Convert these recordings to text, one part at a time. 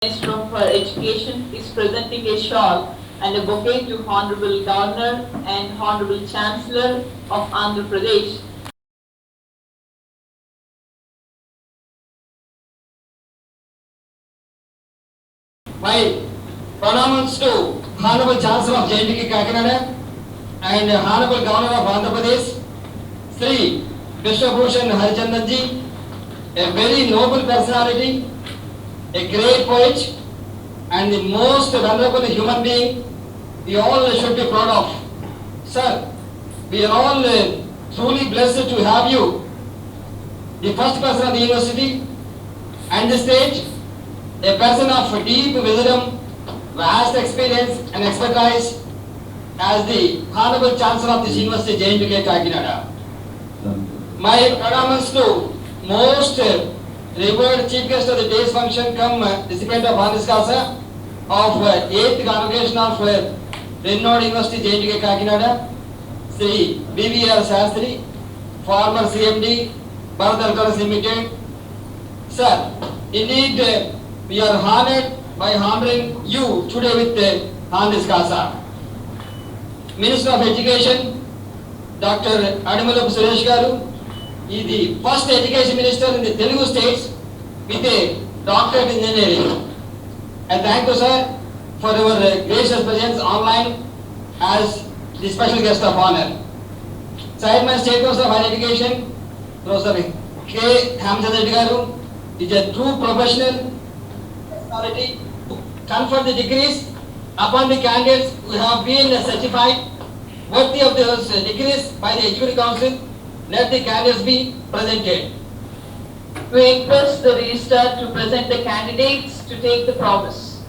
Minister for Education is presenting a shawl and a bouquet to Honorable Governor and Honorable Chancellor of Andhra Pradesh. My pronouns to Honorable Chancellor of JNTU-Kakinada and Honorable Governor of Andhra Pradesh, Sri Biswabhusan Harichandan ji, a very noble personality, a great poet, and the most venerable human being we all should be proud of. Sir, we are all truly blessed to have you, the first person of the university and the state, a person of deep wisdom, vast experience and expertise as the Honorable Chancellor of this University, JNTU-Kakinada. My pronouns to most revered chief guest of the day's function come recipient of Honoris Causa of 8th Convocation of renowned University, JNTU-Kakinada, Sri B.V.R. Shastri, former CMD, Bharat Limited. Sir, indeed, we are honored by honoring you today with Honoris Causa. Minister of Education, Dr. Adimalapu Suresh Garu, is the first education minister in the Telugu states with a doctorate in engineering. I thank you, sir, for your gracious presence online as the special guest of honor. Chairman State Council of Higher Education, Professor K. Hamzad Garu, is a true professional authority to confer the degrees upon the candidates who have been certified worthy of those degrees by the Executive Council. Let the candidates be presented. We request the registrar to present the candidates to take the promise.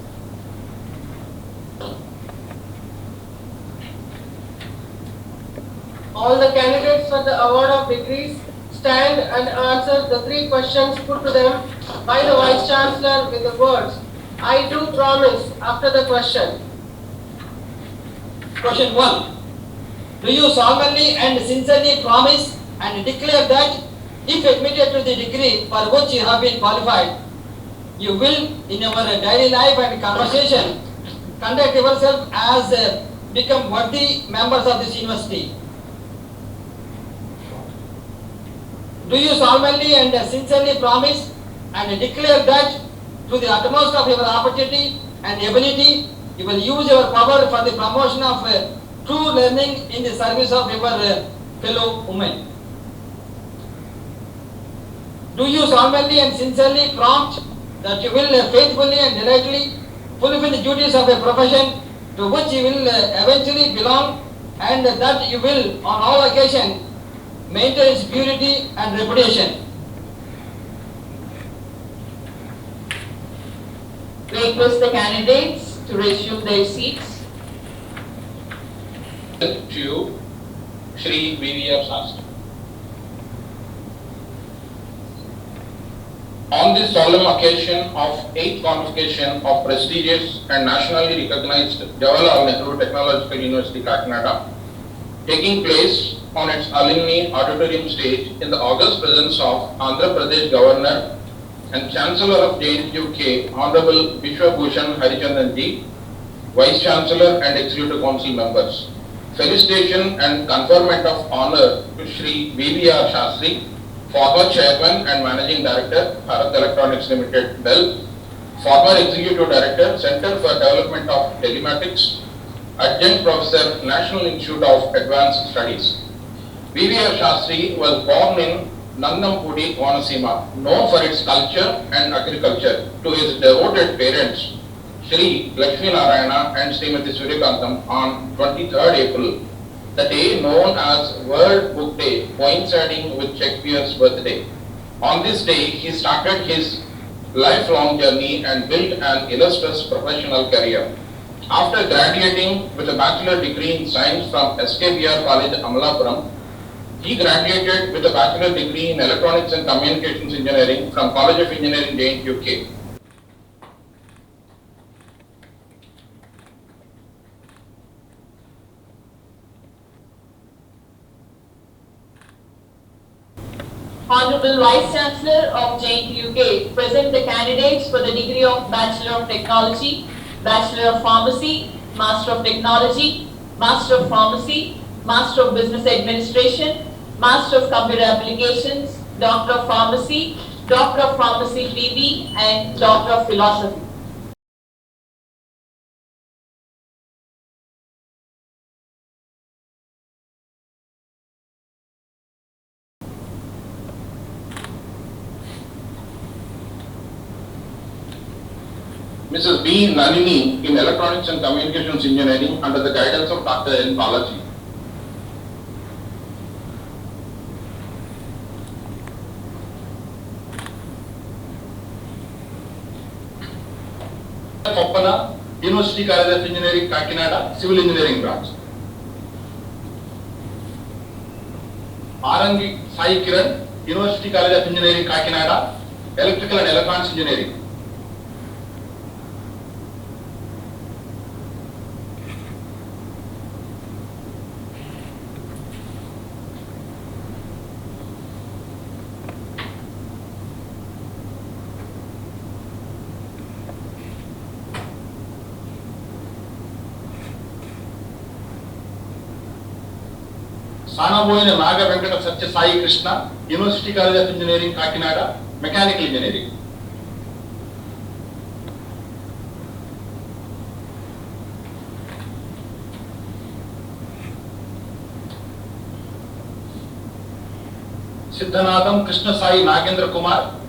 All the candidates for the award of degrees stand and answer the three questions put to them by the Vice Chancellor with the words, "I do promise" after the question. Question 1. Do you solemnly and sincerely promise and declare that if admitted to the degree for which you have been qualified, you will in your daily life and conversation conduct yourself as become worthy members of this university? Do you solemnly and sincerely promise and declare that to the utmost of your opportunity and ability, you will use your power for the promotion of true learning in the service of your fellow women? Do you solemnly and sincerely promise that you will faithfully and diligently fulfill the duties of a profession to which you will eventually belong, and that you will on all occasions maintain its purity and reputation? We request the candidates to resume their seats. To Sri B.V.R. Shastri. On this solemn occasion of 8th Convocation of prestigious and nationally recognized Jawaharlal Nehru Technological University-Kakinada, taking place on its alumni auditorium stage in the august presence of Andhra Pradesh Governor and Chancellor of JNTU-K, Honorable Biswabhusan Harichandan ji, Vice Chancellor and Executive Council members. Felicitation and conferment of honor to Sri B.V.R. Shastri, former Chairman and Managing Director, Bharat Electronics Limited, BEL, former Executive Director, Center for Development of Telematics, Adjunct Professor, National Institute of Advanced Studies. B.V.R. Shastri was born in Nandampudi, Konaseema, known for its culture and agriculture, to his devoted parents, Sri Lakshmi Narayana and Srimati Suryakantam, on 23rd April, the day known as World Book Day, coinciding with Shakespeare's birthday. On this day, he started his lifelong journey and built an illustrious professional career. After graduating with a bachelor degree in science from SKBR College, Amalapuram, he graduated with a bachelor degree in electronics and communications engineering from College of Engineering, JNTU-K. Honorable Vice Chancellor of JNTU-K present the candidates for the degree of Bachelor of Technology, Bachelor of Pharmacy, Master of Technology, Master of Pharmacy, Master of Business Administration, Master of Computer Applications, Doctor of Pharmacy, Doctor of Pharmacy BB, and Doctor of Philosophy. Mrs. B. Nalini in Electronics and Communications Engineering under the guidance of Dr. N. Balaji. Koppana, University-Kakinada of Engineering, Kakinada, Civil Engineering branch. Arangi Sai Kiran, University-Kakinada of Engineering, Kakinada, Electrical and Electronics Engineering. Sanaboyina Naga Venkata Satya Sai Krishna, University College of Engineering, Kakinada, Mechanical Engineering. Siddhanatham Krishna Sai Nagendra Kumar,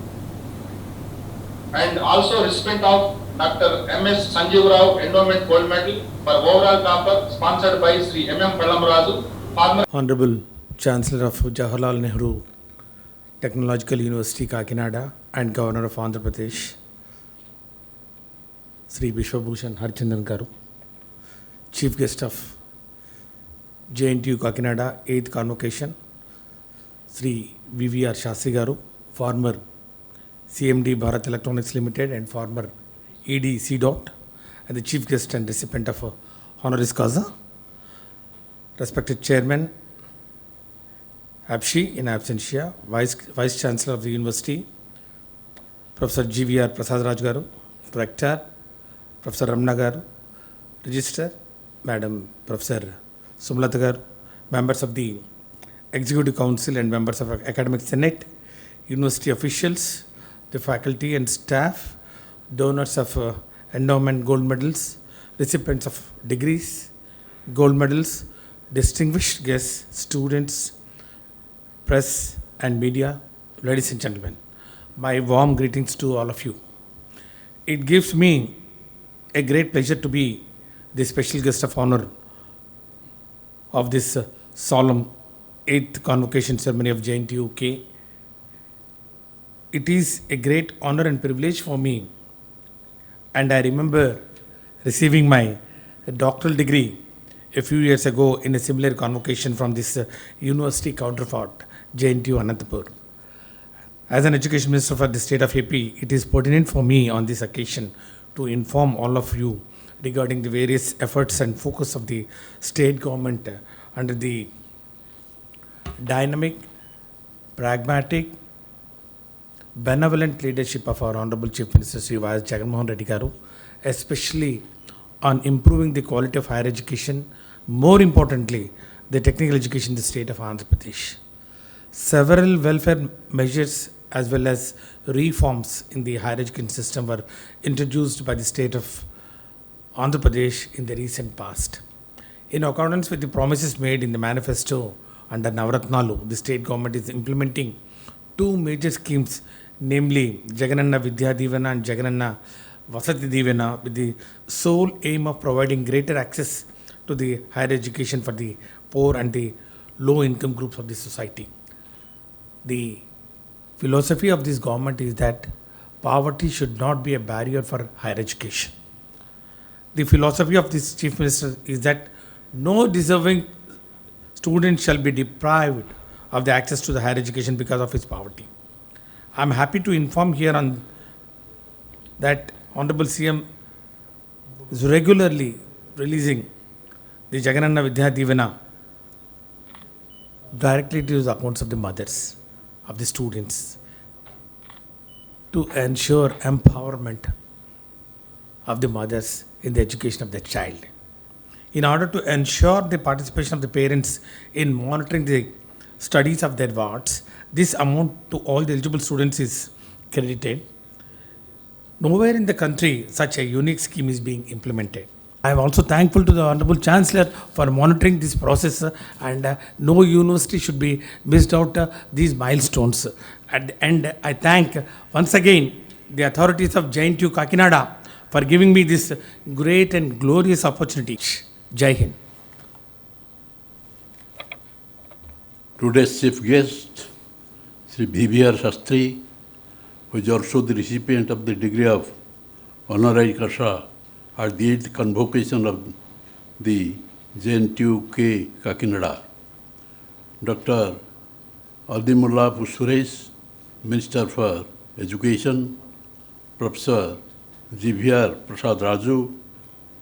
and also recipient of Dr. M.S. Sanjeev Rao Endowment Gold Medal for overall topper, sponsored by Sri M.M. Pallamraju. Honorable Chancellor of Jawaharlal Nehru Technological University, Kakinada, and Governor of Andhra Pradesh, Sri Biswabhusan Harichandan garu, Chief Guest of JNTU-Kakinada 8th Convocation, Sri VVR Shastri garu, former CMD Bharat Electronics Limited and former ED C.Dot, and the Chief Guest and recipient of Honoris Causa, respected Chairman Abshi in absentia, Vice Chancellor of the University, Professor GVR Prasad Raj garu, Rector, Professor Ramna garu, Register, Madam Professor Sumlata garu, members of the Executive Council and members of Academic Senate, University officials, the faculty and staff, donors of endowment gold medals, recipients of degrees, gold medals, distinguished guests, students, press and media, ladies and gentlemen, my warm greetings to all of you. It gives me a great pleasure to be the special guest of honor of this solemn 8th Convocation ceremony of JNTU-K. It is a great honor and privilege for me, and I remember receiving my doctoral degree a few years ago in a similar convocation from this university counterpart, JNTU Anantapur. As an education minister for the state of AP, it is pertinent for me on this occasion to inform all of you regarding the various efforts and focus of the state government under the dynamic, pragmatic, benevolent leadership of our Honorable Chief Minister Sri Jagannath Reddy garu, especially on improving the quality of higher education, more importantly, the technical education in the state of Andhra Pradesh. Several welfare measures as well as reforms in the higher education system were introduced by the state of Andhra Pradesh in the recent past. In accordance with the promises made in the manifesto under Navaratnalu, the state government is implementing two major schemes, namely Jagananna Vidya Divana and Jagananna Vasati Divana, with the sole aim of providing greater access to the higher education for the poor and the low income groups of the society. The philosophy of this government is that poverty should not be a barrier for higher education. The philosophy of this Chief Minister is that no deserving student shall be deprived of the access to the higher education because of his poverty. I am happy to inform here on that Honorable CM is regularly releasing the Jagananna Vidya Divana directly to the accounts of the mothers. of the students to ensure empowerment of the mothers in the education of their child. In order to ensure the participation of the parents in monitoring the studies of their wards, this amount to all the eligible students is credited. Nowhere in the country such a unique scheme is being implemented. I am also thankful to the Honorable Chancellor for monitoring this process, and no university should be missed out these milestones. At the end, I thank once again the authorities of JNTU-Kakinada for giving me this great and glorious opportunity. Jai Hind. Today's chief guest, Sri B.B.R. Shastri, who is also the recipient of the degree of honorary causa at the 8th Convocation of the JNTU-Kakinada. Dr. Adimullah Suresh, Minister for Education, Professor G.V.R. Prasad Raju,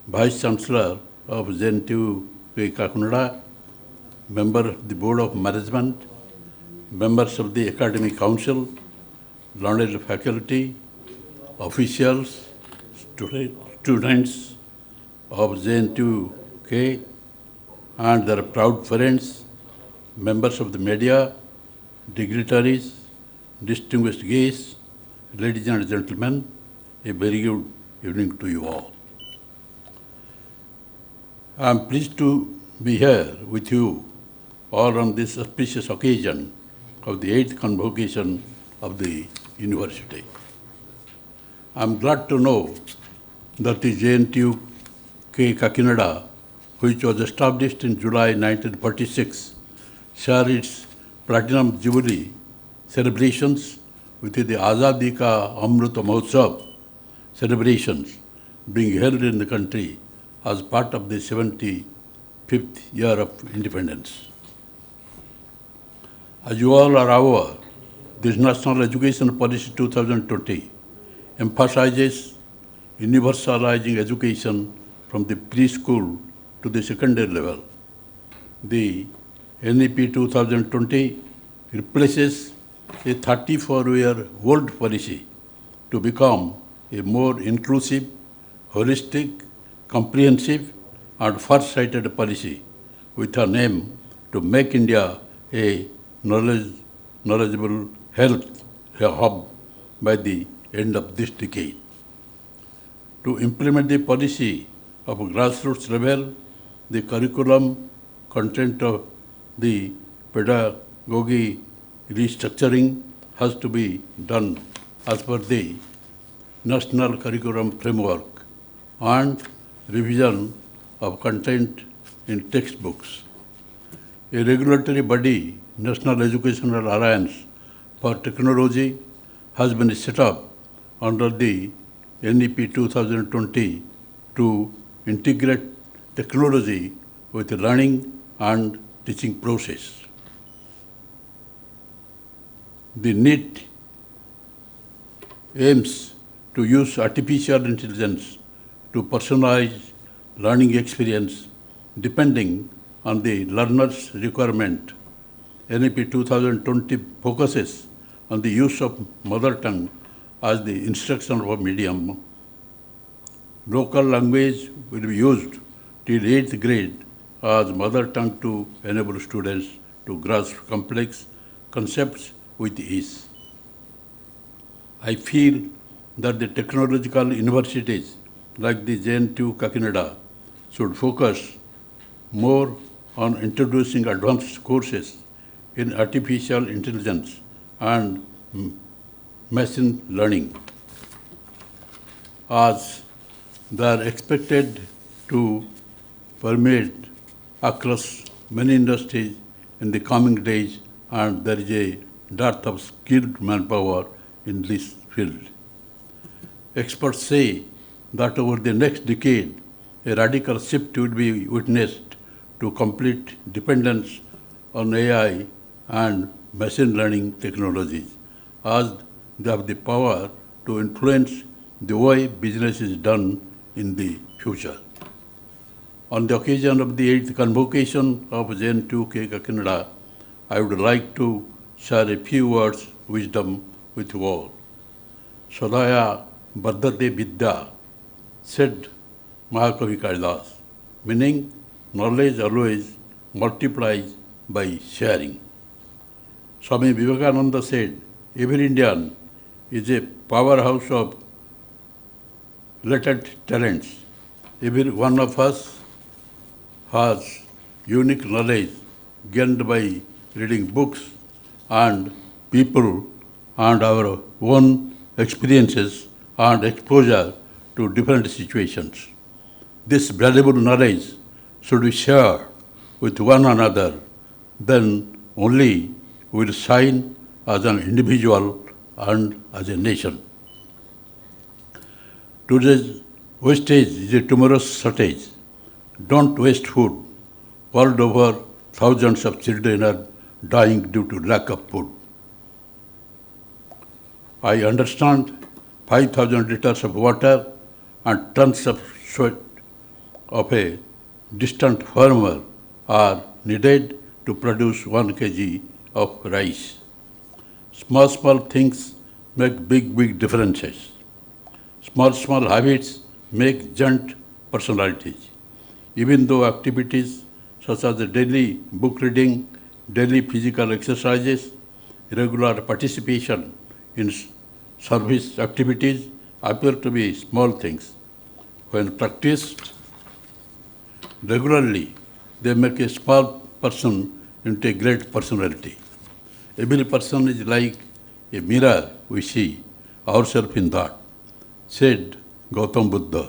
Vice Chancellor of JNTU-Kakinada, member of the Board of Management, members of the Academic Council, learned faculty, officials, students of JNTU-K and their proud parents, members of the media, dignitaries, distinguished guests, ladies and gentlemen, a very good evening to you all. I am pleased to be here with you all on this auspicious occasion of the 8th Convocation of the University. I am glad to know that the JNTU-Kakinada, which was established in July 1946, shared its Platinum Jubilee celebrations with the Azadi ka Amrit Mahotsav celebrations being held in the country as part of the 75th year of independence. As you all are aware, this National Education Policy 2020 emphasizes universalizing education from the preschool to the secondary level. The NEP 2020 replaces a 34-year-old policy to become a more inclusive, holistic, comprehensive, and far-sighted policy with an aim to make India a knowledgeable health hub by the end of this decade. To implement the policy of grassroots level, the curriculum content of the pedagogy restructuring has to be done as per the National Curriculum Framework and revision of content in textbooks. A regulatory body, National Educational Alliance for Technology, has been set up under the NEP 2020 to integrate technology with the learning and teaching process. The NEET aims to use artificial intelligence to personalize learning experience depending on the learner's requirement. NEP 2020 focuses on the use of mother tongue as the instructional medium. Local language will be used till 8th grade as mother tongue to enable students to grasp complex concepts with ease. I feel that the technological universities like the JNTU-Kakinada should focus more on introducing advanced courses in artificial intelligence and machine learning, as they are expected to permeate across many industries in the coming days, and there is a dearth of skilled manpower in this field. Experts say that over the next decade, a radical shift will be witnessed to complete dependence on AI and machine learning technologies, as they have the power to influence the way business is done in the future. On the occasion of the 8th Convocation of JNTU-Kakinada, I would like to share a few words wisdom with you all. Sadaya Bardate Vidya, said Mahakavi Kalidas, meaning knowledge always multiplies by sharing. Swami Vivekananda said, every Indian is a powerhouse of latent talents. Every one of us has unique knowledge gained by reading books and people and our own experiences and exposure to different situations. This valuable knowledge should be shared with one another, then only we will shine as an individual and as a nation. Today's wastage is a tomorrow's shortage. Don't waste food. World over, thousands of children are dying due to lack of food. I understand 5,000 liters of water and tons of sweat of a distant farmer are needed to produce 1 kg of rice. Small things make big differences. Small habits make giant personalities. Even though activities such as daily book reading, daily physical exercises, regular participation in service activities appear to be small things, when practiced regularly, they make a small person into a great personality. Every person is like a mirror we see ourselves in that, said Gautam Buddha.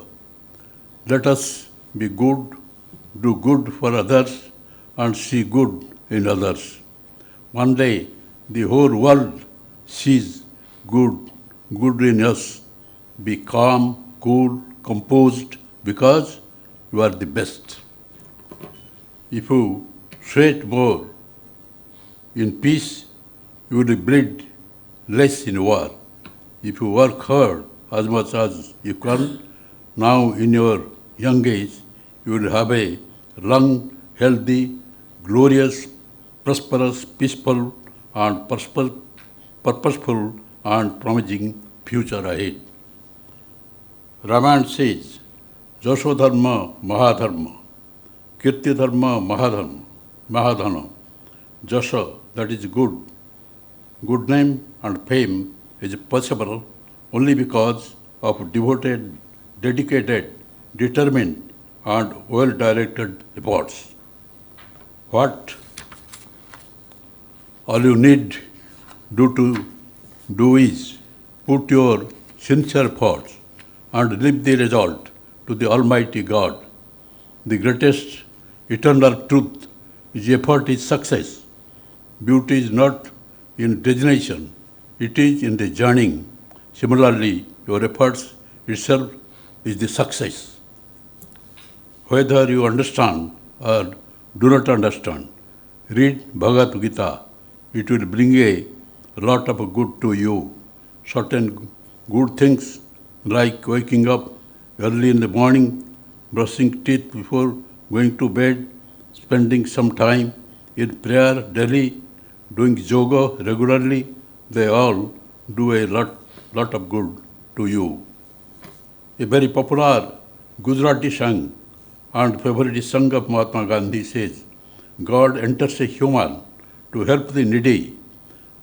Let us be good, do good for others, and see good in others. One day, the whole world sees good in us. Be calm, cool, composed, because you are the best. If you sweat more in peace, you will bleed less in war. If you work hard as much as you can, now in your young age, you will have a long, healthy, glorious, prosperous, peaceful, and purposeful and promising future ahead. Ramayana says, Jasho Dharma Mahadharma, Kirti Dharma Mahadhana. Jasha, that is good. Good name and fame is possible only because of devoted, dedicated, determined, and well-directed efforts. What all you need to do is put your sincere thoughts and leave the result to the Almighty God. The greatest eternal truth is effort is success. Beauty is not in destination, it is in the journey. Similarly, your efforts itself is the success. Whether you understand or do not understand, read Bhagavad Gita. It will bring a lot of good to you. Certain good things like waking up early in the morning, brushing teeth before going to bed, spending some time in prayer daily, doing yoga regularly, they all do a lot of good to you. A very popular Gujarati song and favorite song of Mahatma Gandhi says, God enters a human to help the needy,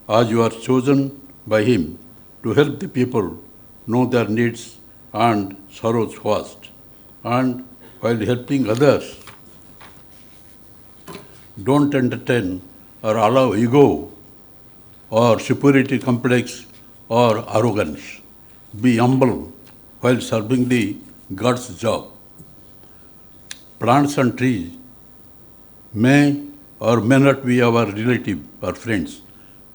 as you are chosen by him to help the people know their needs and sorrows first. And while helping others, don't entertain or allow ego or superiority complex or arrogance. Be humble while serving the God's job. Plants and trees may or may not be our relative or friends,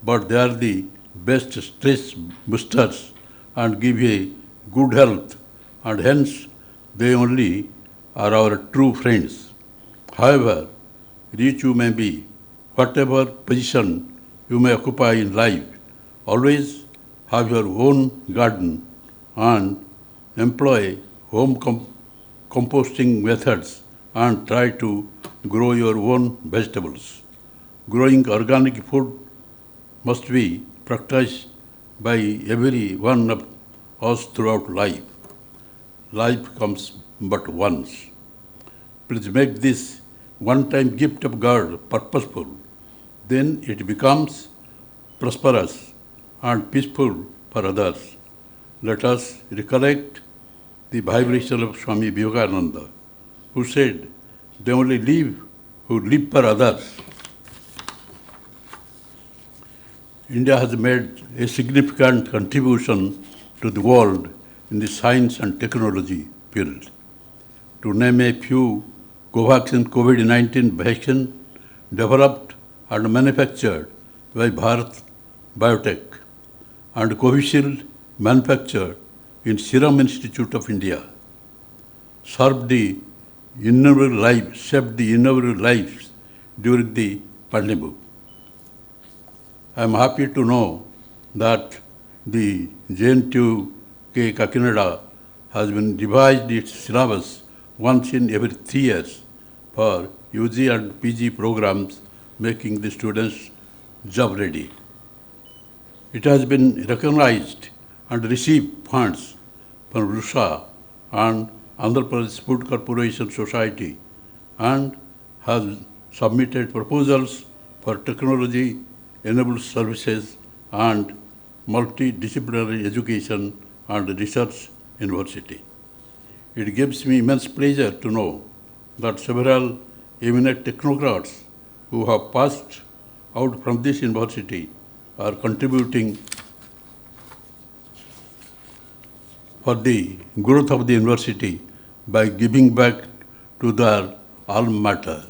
but they are the best stress boosters and give a good health, and hence they only are our true friends. However rich you may be, whatever position you may occupy in life, always have your own garden and employ home composting methods and try to grow your own vegetables. Growing organic food must be practiced by every one of us throughout life. Life comes but once. Please make this one-time gift of God purposeful. Then it becomes prosperous and peaceful for others. Let us recollect the vibration of Swami Vivekananda, who said, "They only live who live for others." India has made a significant contribution to the world in the science and technology field. To name a few, Covaxin COVID-19 vaccine developed and manufactured by Bharat Biotech, and Covishield manufactured in Serum Institute of India, saved the innumerable lives during the pandemic. I am happy to know that the JNTU-Kakinada has been revised its syllabus once in every 3 years for UG and PG programs, making the students job ready. It has been recognized and received funds from RUSA and Andhra Pradesh Food Corporation Society, and has submitted proposals for technology-enabled services and multidisciplinary education and research university. It gives me immense pleasure to know that several eminent technocrats who have passed out from this university are contributing for the growth of the university by giving back to their alma mater.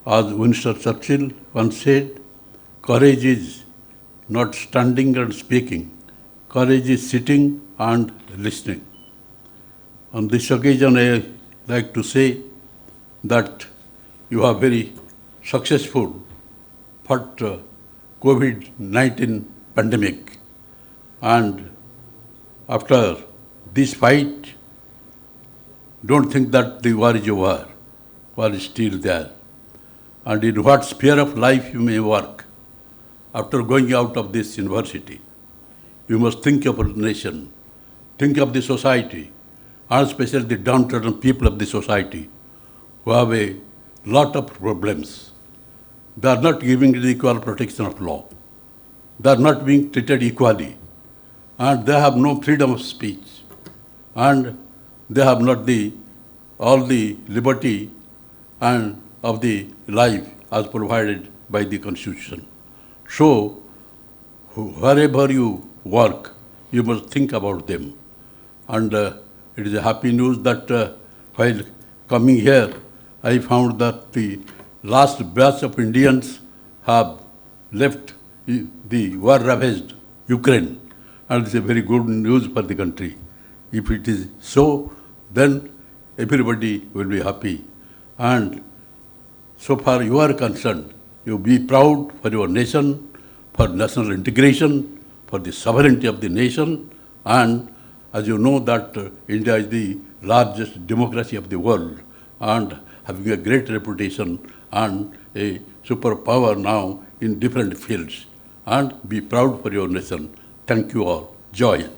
As Winston Churchill once said, "Courage is not standing and speaking, courage is sitting and listening." On this occasion, I like to say that you are very successful fought COVID-19 pandemic, and after this fight, don't think that the war is over. War is still there. And in what sphere of life you may work, after going out of this university, you must think of the nation, think of the society, and especially the downtrodden people of the society who have a lot of problems. They are not giving the equal protection of law. They are not being treated equally. And they have no freedom of speech. And they have not all the liberty and of the life as provided by the Constitution. So, wherever you work, you must think about them. And it is a happy news that while coming here, I found that the last batch of Indians have left the war-ravaged Ukraine, and it's a very good news for the country. If it is so, then everybody will be happy. And so far you are concerned, you be proud for your nation, for national integration, for the sovereignty of the nation, and as you know that India is the largest democracy of the world and having a great reputation and a superpower now in different fields. And be proud for your nation. Thank you all. Joy.